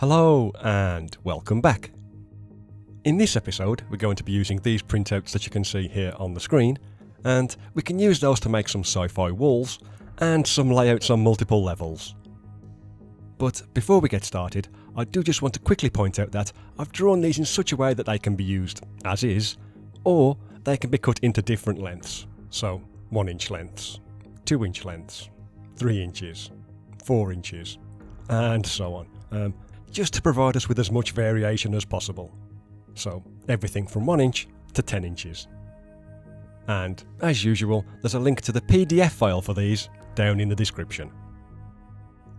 Hello and welcome back. In this episode we're going to be using these printouts that you can see here on the screen, and we can use those to make some sci-fi walls and some layouts on multiple levels. But before we get started, I do just want to quickly point out that I've drawn these in such a way that they can be used as is, or they can be cut into different lengths, so 1 inch lengths, 2 inch lengths, 3 inches, 4 inches, and so on. Just to provide us with as much variation as possible. So everything from 1 inch to 10 inches. And as usual, there's a link to the PDF file for these down in the description.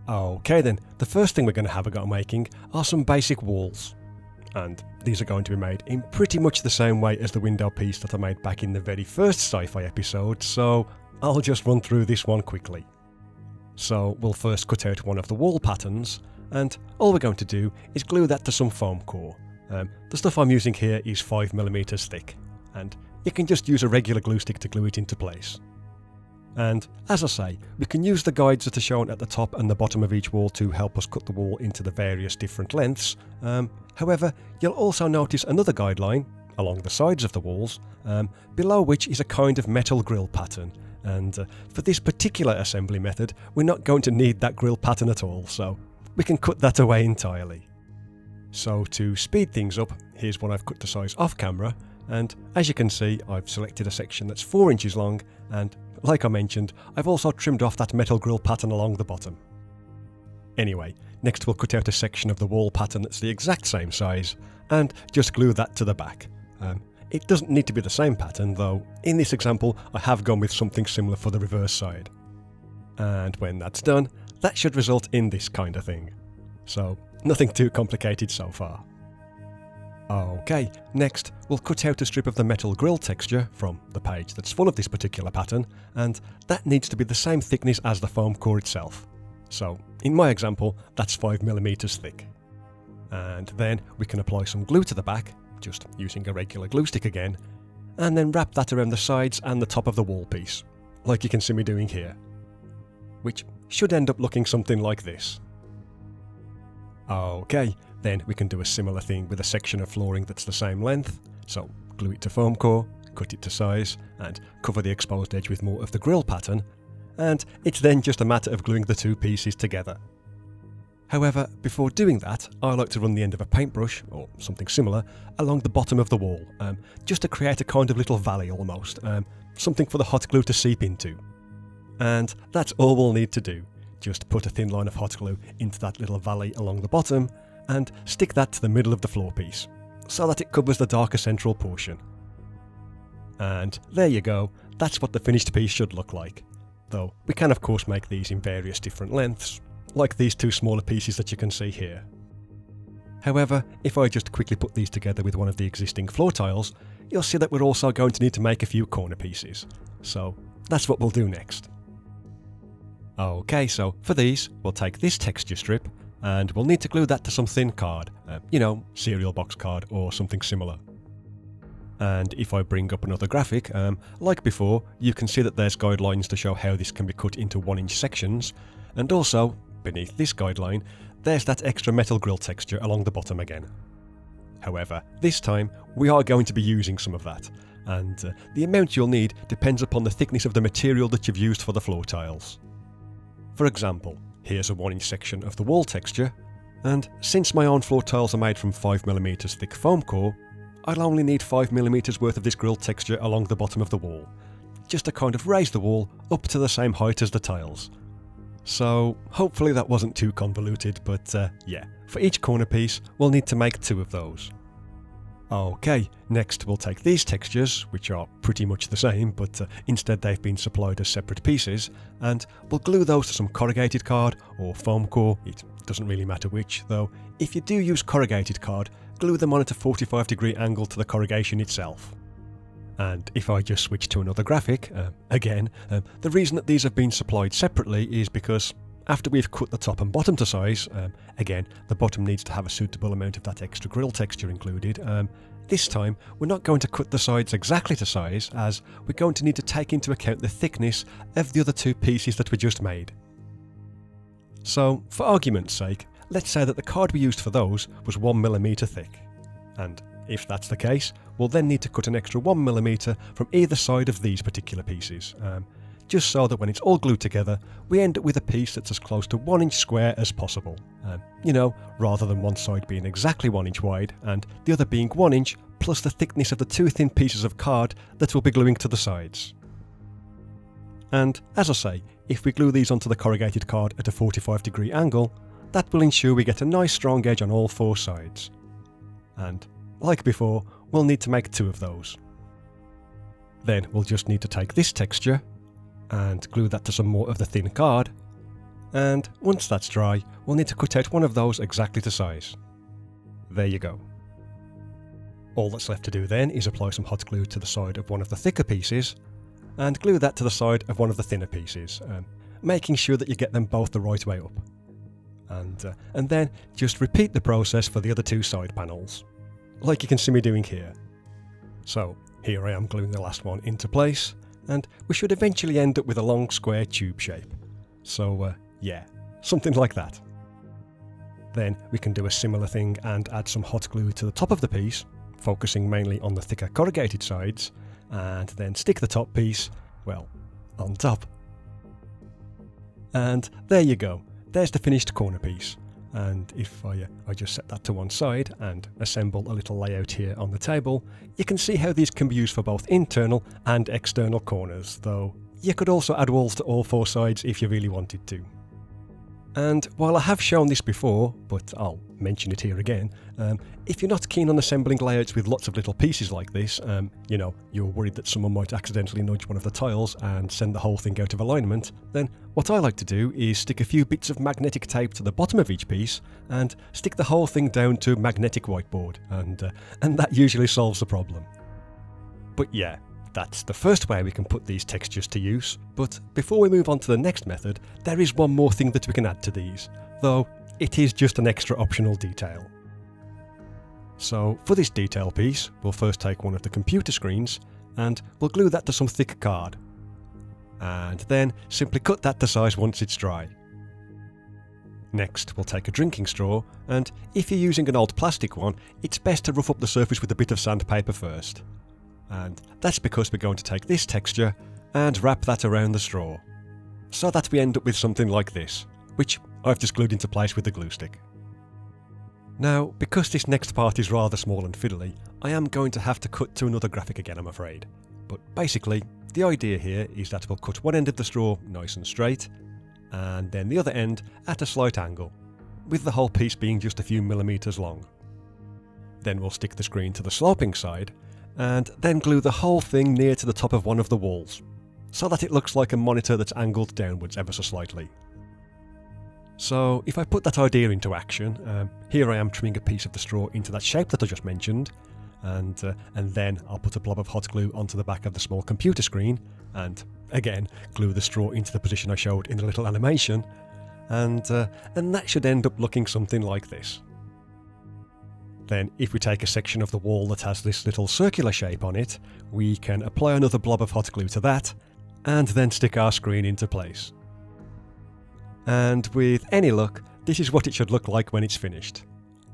Okay then, the first thing we're going to have a go at making are some basic walls. And these are going to be made in pretty much the same way as the window piece that I made back in the very first sci-fi episode, so I'll just run through this one quickly. So we'll first cut out one of the wall patterns, and all we're going to do is glue that to some foam core. The stuff I'm using here is 5mm thick, and you can just use a regular glue stick to glue it into place. And as I say, we can use the guides that are shown at the top and the bottom of each wall to help us cut the wall into the various different lengths. However, you'll also notice another guideline along the sides of the walls, below which is a kind of metal grill pattern. And for this particular assembly method, we're not going to need that grill pattern at all, so we can cut that away entirely. So to speed things up, here's what I've cut to size off camera, and as you can see I've selected a section that's 4 inches long, and like I mentioned, I've also trimmed off that metal grill pattern along the bottom. Anyway, next we'll cut out a section of the wall pattern that's the exact same size, and just glue that to the back. It doesn't need to be the same pattern, though in this example I have gone with something similar for the reverse side. And when that's done, that should result in this kind of thing. So, nothing too complicated so far. Okay, next we'll cut out a strip of the metal grill texture from the page that's full of this particular pattern, and that needs to be the same thickness as the foam core itself. So, in my example, that's 5mm thick. And then we can apply some glue to the back, just using a regular glue stick again, and then wrap that around the sides and the top of the wall piece, like you can see me doing here. Which should end up looking something like this. Okay, then we can do a similar thing with a section of flooring that's the same length, so glue it to foam core, cut it to size, and cover the exposed edge with more of the grill pattern, and it's then just a matter of gluing the two pieces together. However, before doing that, I like to run the end of a paintbrush, or something similar, along the bottom of the wall, just to create a kind of little valley almost, something for the hot glue to seep into. And that's all we'll need to do. Just put a thin line of hot glue into that little valley along the bottom and stick that to the middle of the floor piece, so that it covers the darker central portion. And there you go, that's what the finished piece should look like. Though we can of course make these in various different lengths, like these two smaller pieces that you can see here. However, if I just quickly put these together with one of the existing floor tiles, you'll see that we're also going to need to make a few corner pieces. So that's what we'll do next. Okay, so for these, we'll take this texture strip, and we'll need to glue that to some thin card, cereal box card or something similar. And if I bring up another graphic, like before, you can see that there's guidelines to show how this can be cut into 1 inch sections, and also, beneath this guideline, there's that extra metal grill texture along the bottom again. However, this time, we are going to be using some of that, and the amount you'll need depends upon the thickness of the material that you've used for the floor tiles. For example, here's a 1 inch section of the wall texture, and since my own floor tiles are made from 5mm thick foam core, I'll only need 5mm worth of this grill texture along the bottom of the wall, just to kind of raise the wall up to the same height as the tiles. So hopefully that wasn't too convoluted, but yeah, for each corner piece we'll need to make 2 of those. Okay, next we'll take these textures, which are pretty much the same, but instead they've been supplied as separate pieces, and we'll glue those to some corrugated card or foam core, it doesn't really matter which, though if you do use corrugated card, glue them on at a 45-degree angle to the corrugation itself. And if I just switch to another graphic, the reason that these have been supplied separately is because after we've cut the top and bottom to size, again, the bottom needs to have a suitable amount of that extra grill texture included, this time we're not going to cut the sides exactly to size, as we're going to need to take into account the thickness of the other 2 pieces that we just made. So, for argument's sake, let's say that the card we used for those was 1mm thick. And if that's the case, we'll then need to cut an extra 1mm from either side of these particular pieces, just so that when it's all glued together, we end up with a piece that's as close to 1 inch square as possible. Rather than one side being exactly 1 inch wide and the other being 1 inch plus the thickness of the 2 thin pieces of card that we'll be gluing to the sides. And as I say, if we glue these onto the corrugated card at a 45-degree angle, that will ensure we get a nice strong edge on all 4 sides. And like before, we'll need to make 2 of those. Then we'll just need to take this texture and glue that to some more of the thin card, and once that's dry, we'll need to cut out one of those exactly to size. There you go. All that's left to do then is apply some hot glue to the side of one of the thicker pieces, and glue that to the side of one of the thinner pieces, making sure that you get them both the right way up. And then just repeat the process for the other 2 side panels, like you can see me doing here. So here I am gluing the last one into place, and we should eventually end up with a long square tube shape. So yeah, something like that. Then we can do a similar thing and add some hot glue to the top of the piece, focusing mainly on the thicker corrugated sides, and then stick the top piece, well, on top. And there you go, there's the finished corner piece. And if I just set that to one side and assemble a little layout here on the table, you can see how these can be used for both internal and external corners, though you could also add walls to all 4 sides if you really wanted to. And while I have shown this before, but I'll mention it here again, if you're not keen on assembling layouts with lots of little pieces like this, you're worried that someone might accidentally nudge one of the tiles and send the whole thing out of alignment, then what I like to do is stick a few bits of magnetic tape to the bottom of each piece and stick the whole thing down to magnetic whiteboard, and that usually solves the problem. But yeah, that's the first way we can put these textures to use, but before we move on to the next method, there is one more thing that we can add to these, though it is just an extra optional detail. So for this detail piece, we'll first take one of the computer screens and we'll glue that to some thick card. And then simply cut that to size once it's dry. Next, we'll take a drinking straw, and if you're using an old plastic one, it's best to rough up the surface with a bit of sandpaper first. And that's because we're going to take this texture and wrap that around the straw, so that we end up with something like this, which I've just glued into place with the glue stick. Now, because this next part is rather small and fiddly, I am going to have to cut to another graphic again, I'm afraid. But basically, the idea here is that we'll cut one end of the straw nice and straight, and then the other end at a slight angle, with the whole piece being just a few millimeters long. Then we'll stick the screen to the sloping side, and then glue the whole thing near to the top of one of the walls, so that it looks like a monitor that's angled downwards ever so slightly. So if I put that idea into action, here I am trimming a piece of the straw into that shape that I just mentioned, and then I'll put a blob of hot glue onto the back of the small computer screen, and again glue the straw into the position I showed in the little animation, and that should end up looking something like this. Then if we take a section of the wall that has this little circular shape on it, we can apply another blob of hot glue to that, and then stick our screen into place. And with any luck, this is what it should look like when it's finished.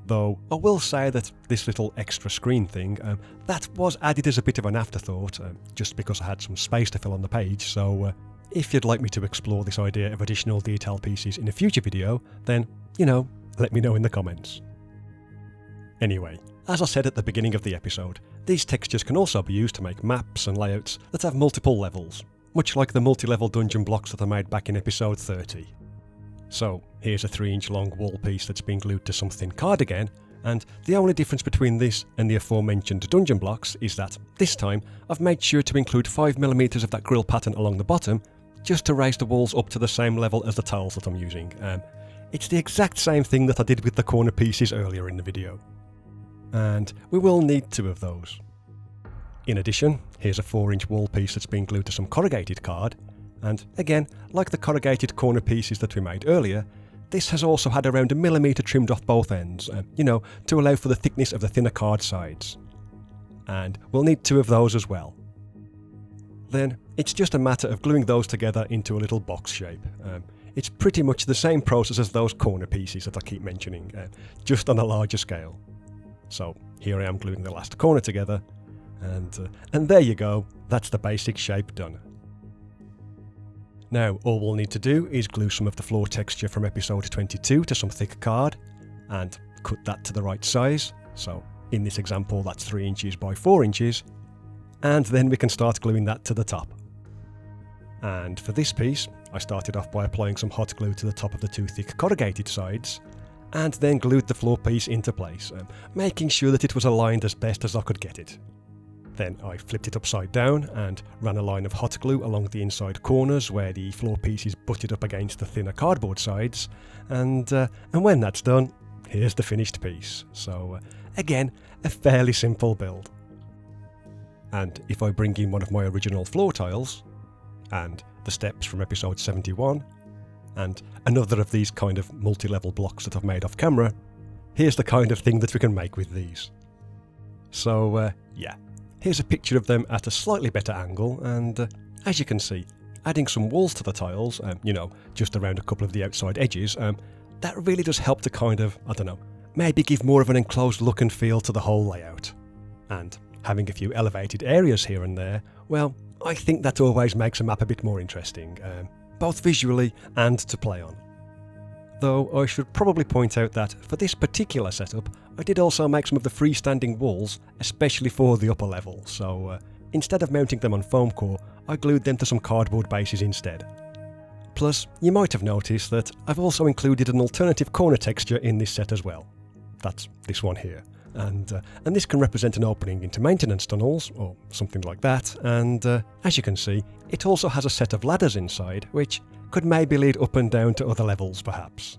Though I will say that this little extra screen thing, that was added as a bit of an afterthought, just because I had some space to fill on the page, so if you'd like me to explore this idea of additional detail pieces in a future video, then, let me know in the comments. Anyway, as I said at the beginning of the episode, these textures can also be used to make maps and layouts that have multiple levels, much like the multi-level dungeon blocks that I made back in episode 30. So here's a 3-inch long wall piece that's been glued to some thin card again, and the only difference between this and the aforementioned dungeon blocks is that, this time, I've made sure to include 5mm of that grill pattern along the bottom, just to raise the walls up to the same level as the tiles that I'm using. It's the exact same thing that I did with the corner pieces earlier in the video. And we will need 2 of those. In addition, here's a 4-inch wall piece that's been glued to some corrugated card, and again, like the corrugated corner pieces that we made earlier, this has also had around 1mm trimmed off both ends, to allow for the thickness of the thinner card sides. And we'll need 2 of those as well. Then, it's just a matter of gluing those together into a little box shape. it's pretty much the same process as those corner pieces that I keep mentioning, just on a larger scale. So here I am gluing the last corner together, and there you go, that's the basic shape done. Now all we'll need to do is glue some of the floor texture from episode 22 to some thick card, and cut that to the right size, so in this example that's 3 inches by 4 inches, and then we can start gluing that to the top. And for this piece, I started off by applying some hot glue to the top of the 2 thick corrugated sides, and then glued the floor piece into place, making sure that it was aligned as best as I could get it. Then I flipped it upside down and ran a line of hot glue along the inside corners where the floor piece is butted up against the thinner cardboard sides, and when that's done, here's the finished piece. So again, a fairly simple build. And if I bring in one of my original floor tiles, and the steps from episode 71, and another of these kind of multi-level blocks that I've made off camera, here's the kind of thing that we can make with these. So yeah, here's a picture of them at a slightly better angle, and as you can see, adding some walls to the tiles, just around a couple of the outside edges, that really does help to kind of, maybe give more of an enclosed look and feel to the whole layout. And having a few elevated areas here and there, well, I think that always makes a map a bit more interesting, both visually and to play on. Though I should probably point out that for this particular setup, I did also make some of the freestanding walls, especially for the upper level, so instead of mounting them on foam core, I glued them to some cardboard bases instead. Plus, you might have noticed that I've also included an alternative corner texture in this set as well. That's this one here. And this can represent an opening into maintenance tunnels, or something like that, and as you can see, it also has a set of ladders inside, which could maybe lead up and down to other levels perhaps.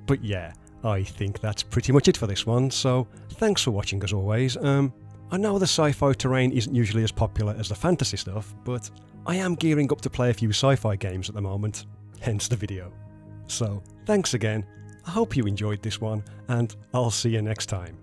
But yeah, I think that's pretty much it for this one, so thanks for watching as always. I know the sci-fi terrain isn't usually as popular as the fantasy stuff, but I am gearing up to play a few sci-fi games at the moment, hence the video. So thanks again, I hope you enjoyed this one, and I'll see you next time.